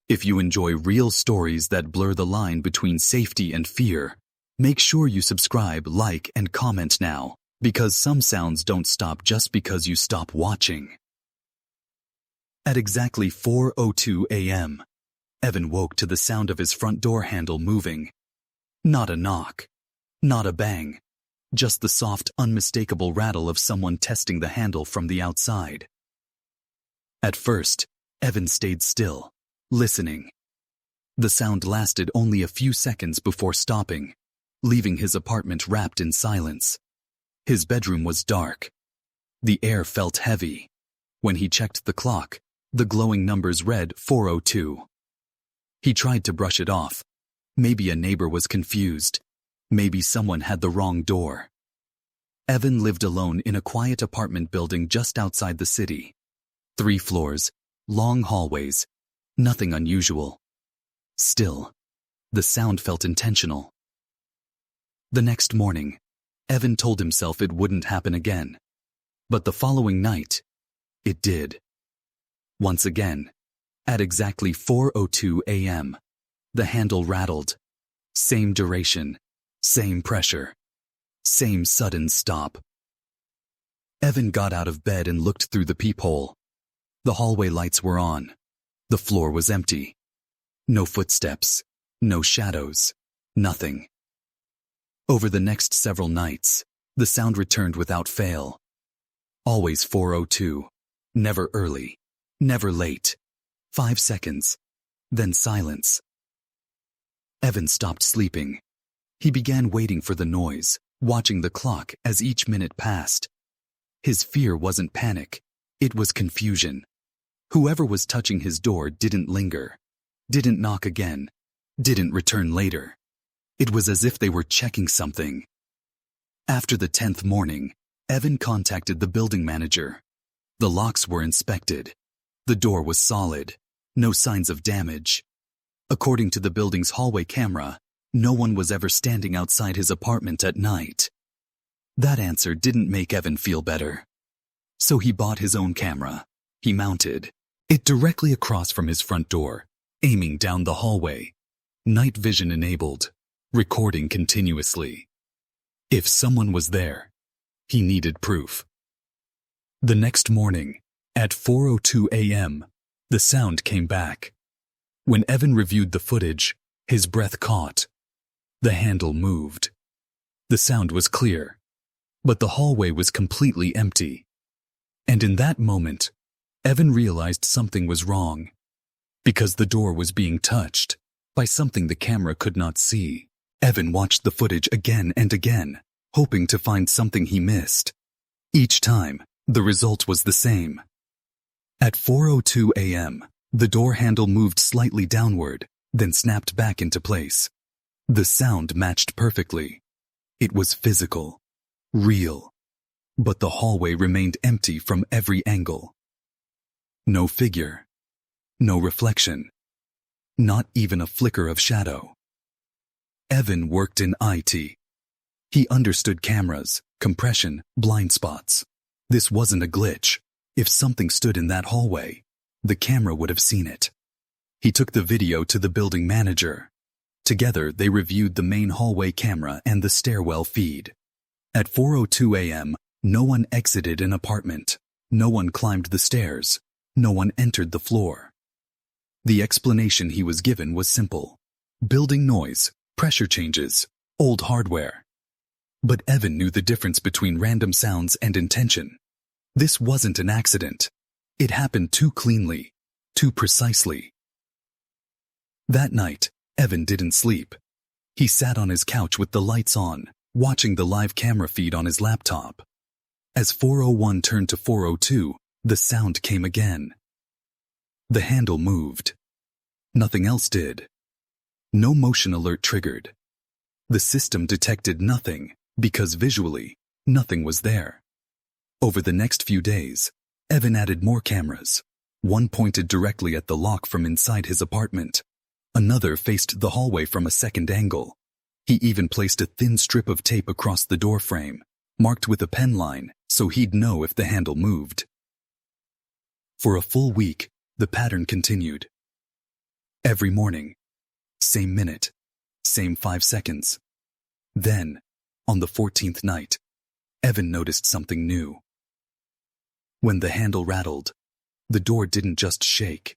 If you enjoy real stories that blur the line between safety and fear, make sure you subscribe, like, and comment now, because some sounds don't stop just because you stop watching. At exactly 4:02 a.m., Evan woke to the sound of his front door handle moving. Not a knock, not a bang, just the soft, unmistakable rattle of someone testing the handle from the outside. At first, Evan stayed still, listening. The sound lasted only a few seconds before stopping, leaving his apartment wrapped in silence. His bedroom was dark. The air felt heavy. When he checked the clock, the glowing numbers read 4:02. He tried to brush it off. Maybe a neighbor was confused. Maybe someone had the wrong door. Evan lived alone in a quiet apartment building just outside the city. 3 floors, long hallways, nothing unusual. Still, the sound felt intentional. The next morning, Evan told himself it wouldn't happen again. But the following night, it did. Once again, at exactly 4:02 a.m., the handle rattled. Same duration, same pressure, same sudden stop. Evan got out of bed and looked through the peephole. The hallway lights were on. The floor was empty. No footsteps, no shadows, nothing. Over the next several nights, the sound returned without fail. Always 4:02, never early, never late. 5 seconds, then silence. Evan stopped sleeping. He began waiting for the noise, watching the clock as each minute passed. His fear wasn't panic, it was confusion. Whoever was touching his door didn't linger, didn't knock again, didn't return later. It was as if they were checking something. After the 10th morning, Evan contacted the building manager. The locks were inspected. The door was solid, no signs of damage. According to the building's hallway camera, no one was ever standing outside his apartment at night. That answer didn't make Evan feel better. So he bought his own camera. He mounted it directly across from his front door, aiming down the hallway. Night vision enabled, recording continuously. If someone was there, he needed proof. The next morning, at 4:02 a.m., the sound came back. When Evan reviewed the footage, his breath caught. The handle moved. The sound was clear, but the hallway was completely empty. And in that moment, Evan realized something was wrong, because the door was being touched by something the camera could not see. Evan watched the footage again and again, hoping to find something he missed. Each time, the result was the same. At 4:02 a.m., the door handle moved slightly downward, then snapped back into place. The sound matched perfectly. It was physical, real, but the hallway remained empty from every angle. No figure, no reflection, not even a flicker of shadow. Evan worked in IT. He understood cameras, compression, blind spots. This wasn't a glitch. If something stood in that hallway, the camera would have seen it. He took the video to the building manager. Together, they reviewed the main hallway camera and the stairwell feed. At 4:02 a.m., no one exited an apartment. No one climbed the stairs. No one entered the floor. The explanation he was given was simple. Building noise, pressure changes, old hardware. But Evan knew the difference between random sounds and intention. This wasn't an accident. It happened too cleanly, too precisely. That night, Evan didn't sleep. He sat on his couch with the lights on, watching the live camera feed on his laptop. As 4:01 turned to 4:02, the sound came again. The handle moved. Nothing else did. No motion alert triggered. The system detected nothing because visually, nothing was there. Over the next few days, Evan added more cameras. One pointed directly at the lock from inside his apartment. Another faced the hallway from a second angle. He even placed a thin strip of tape across the door frame, marked with a pen line, so he'd know if the handle moved. For a full week, the pattern continued. Every morning. Same minute. Same 5 seconds. Then, on the 14th night, Evan noticed something new. When the handle rattled, the door didn't just shake.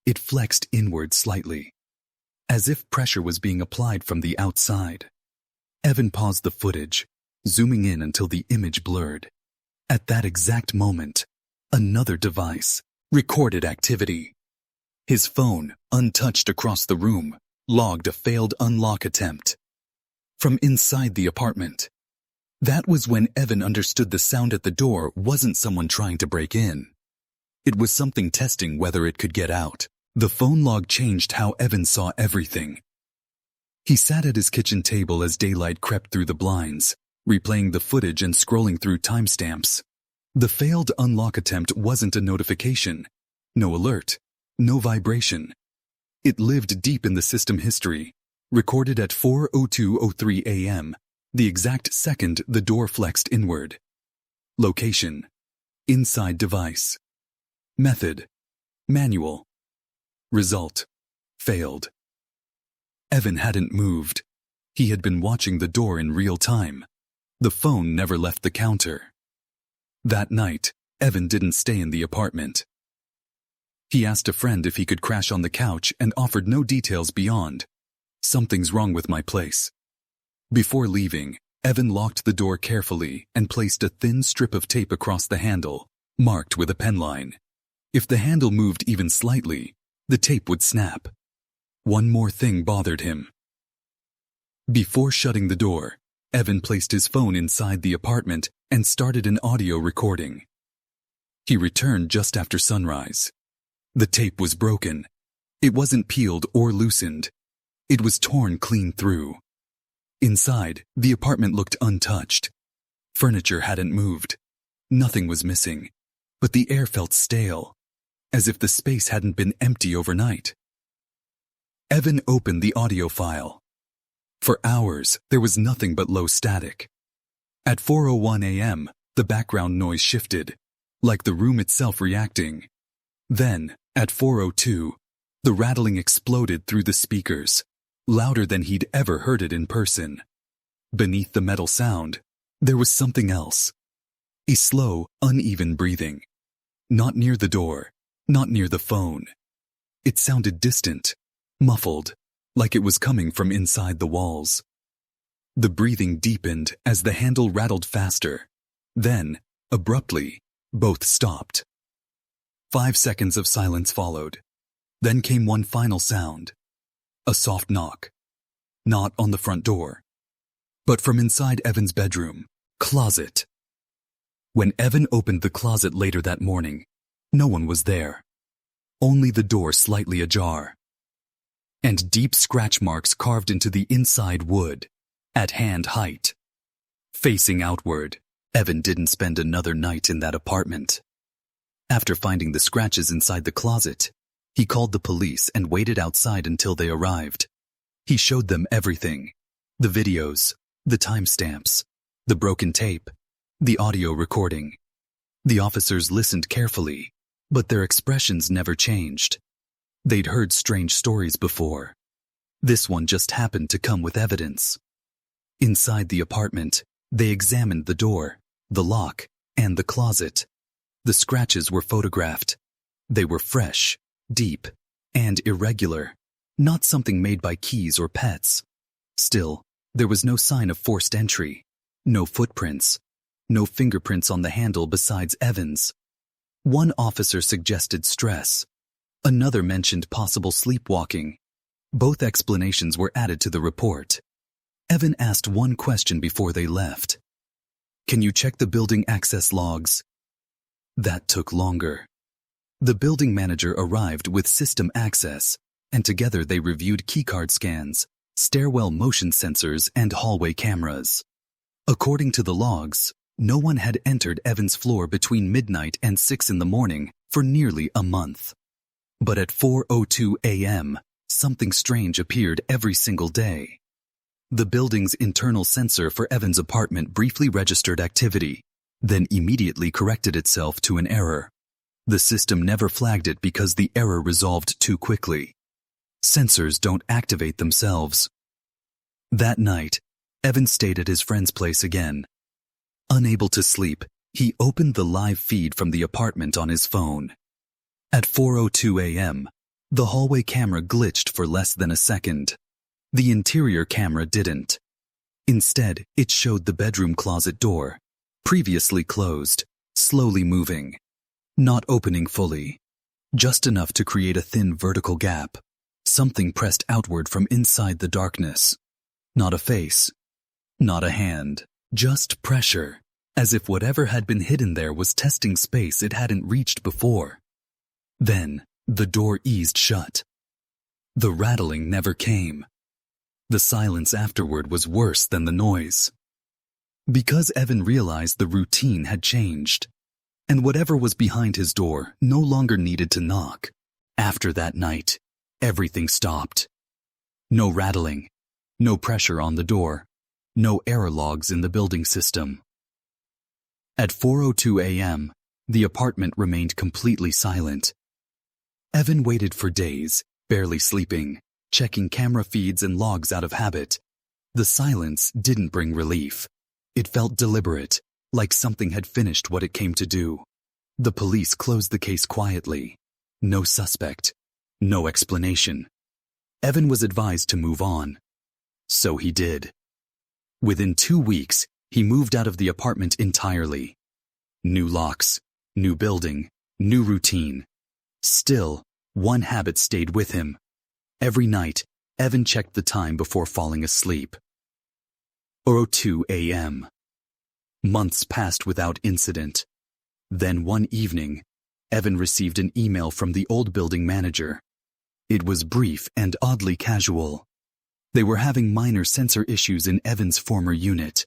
It flexed inward slightly, as if pressure was being applied from the outside. Evan paused the footage, zooming in until the image blurred. At that exact moment, another device recorded activity. His phone, untouched across the room, logged a failed unlock attempt. From inside the apartment. That was when Evan understood the sound at the door wasn't someone trying to break in. It was something testing whether it could get out. The phone log changed how Evan saw everything. He sat at his kitchen table as daylight crept through the blinds, replaying the footage and scrolling through timestamps. The failed unlock attempt wasn't a notification. No alert. No vibration. It lived deep in the system history, recorded at 4:02:03 a.m., the exact second the door flexed inward. Location: inside device. Method: manual. Result: failed. Evan hadn't moved. He had been watching the door in real time. The phone never left the counter. That night, Evan didn't stay in the apartment. He asked a friend if he could crash on the couch and offered no details beyond. "Something's wrong with my place." Before leaving, Evan locked the door carefully and placed a thin strip of tape across the handle, marked with a pen line. If the handle moved even slightly, the tape would snap. One more thing bothered him. Before shutting the door, Evan placed his phone inside the apartment and started an audio recording. He returned just after sunrise. The tape was broken. It wasn't peeled or loosened. It was torn clean through. Inside, the apartment looked untouched. Furniture hadn't moved. Nothing was missing. But the air felt stale, as if the space hadn't been empty overnight. Evan opened the audio file. For hours, there was nothing but low static. At 4:01 a.m., the background noise shifted, like the room itself reacting. Then, at 4:02, the rattling exploded through the speakers, louder than he'd ever heard it in person. Beneath the metal sound, there was something else. A slow, uneven breathing. Not near the door, not near the phone. It sounded distant, muffled, like it was coming from inside the walls. The breathing deepened as the handle rattled faster. Then, abruptly, both stopped. 5 seconds of silence followed. Then came one final sound. A soft knock. Not on the front door, but from inside Evan's bedroom, closet. When Evan opened the closet later that morning, no one was there. Only the door slightly ajar. And deep scratch marks carved into the inside wood, at hand height. Facing outward, Evan didn't spend another night in that apartment. After finding the scratches inside the closet, he called the police and waited outside until they arrived. He showed them everything: the videos, the timestamps, the broken tape, the audio recording. The officers listened carefully, but their expressions never changed. They'd heard strange stories before. This one just happened to come with evidence. Inside the apartment, they examined the door, the lock, and the closet. The scratches were photographed. They were fresh, deep, and irregular, not something made by keys or pets. Still, there was no sign of forced entry, no footprints, no fingerprints on the handle besides Evan's. One officer suggested stress. Another mentioned possible sleepwalking. Both explanations were added to the report. Evan asked one question before they left. "Can you check the building access logs?" That took longer. The building manager arrived with system access, and together they reviewed keycard scans, stairwell motion sensors, and hallway cameras. According to the logs, no one had entered Evan's floor between midnight and 6 in the morning for nearly a month. But at 4:02 a.m., something strange appeared every single day. The building's internal sensor for Evan's apartment briefly registered activity, then immediately corrected itself to an error. The system never flagged it because the error resolved too quickly. Sensors don't activate themselves. That night, Evan stayed at his friend's place again. Unable to sleep, he opened the live feed from the apartment on his phone. At 4:02 a.m., the hallway camera glitched for less than a second. The interior camera didn't. Instead, it showed the bedroom closet door, previously closed, slowly moving. Not opening fully. Just enough to create a thin vertical gap. Something pressed outward from inside the darkness. Not a face. Not a hand. Just pressure. As if whatever had been hidden there was testing space it hadn't reached before. Then, the door eased shut. The rattling never came. The silence afterward was worse than the noise. Because Evan realized the routine had changed, and whatever was behind his door no longer needed to knock. After that night, everything stopped. No rattling, no pressure on the door, no error logs in the building system. At 4:02 a.m., the apartment remained completely silent. Evan waited for days, barely sleeping, checking camera feeds and logs out of habit. The silence didn't bring relief. It felt deliberate, like something had finished what it came to do. The police closed the case quietly. No suspect. No explanation. Evan was advised to move on. So he did. Within 2 weeks, he moved out of the apartment entirely. New locks, new building, new routine. Still, one habit stayed with him. Every night, Evan checked the time before falling asleep. 4:02 a.m. Months passed without incident. Then one evening, Evan received an email from the old building manager. It was brief and oddly casual. They were having minor sensor issues in Evan's former unit.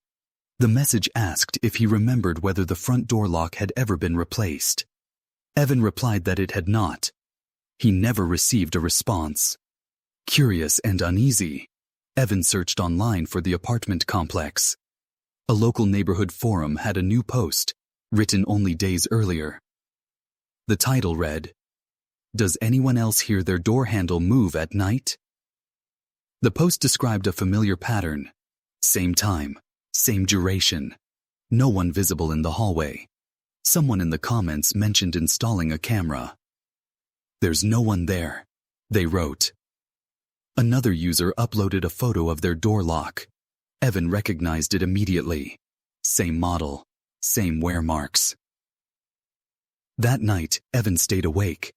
The message asked if he remembered whether the front door lock had ever been replaced. Evan replied that it had not. He never received a response. Curious and uneasy, Evan searched online for the apartment complex. A local neighborhood forum had a new post, written only days earlier. The title read, "Does anyone else hear their door handle move at night?" The post described a familiar pattern. Same time, same duration. No one visible in the hallway. Someone in the comments mentioned installing a camera. "There's no one there," they wrote. Another user uploaded a photo of their door lock. Evan recognized it immediately. Same model, same wear marks. That night, Evan stayed awake.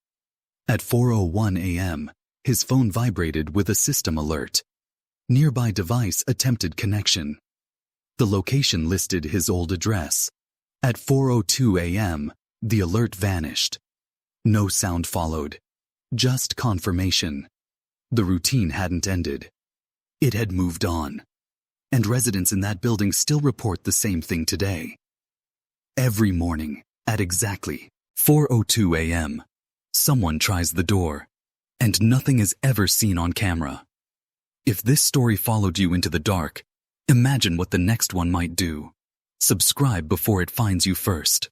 At 4:01 a.m., his phone vibrated with a system alert. Nearby device attempted connection. The location listed his old address. At 4:02 a.m., the alert vanished. No sound followed. Just confirmation. The routine hadn't ended. It had moved on. And residents in that building still report the same thing today. Every morning, at exactly 4:02 a.m., someone tries the door, and nothing is ever seen on camera. If this story followed you into the dark, imagine what the next one might do. Subscribe before it finds you first.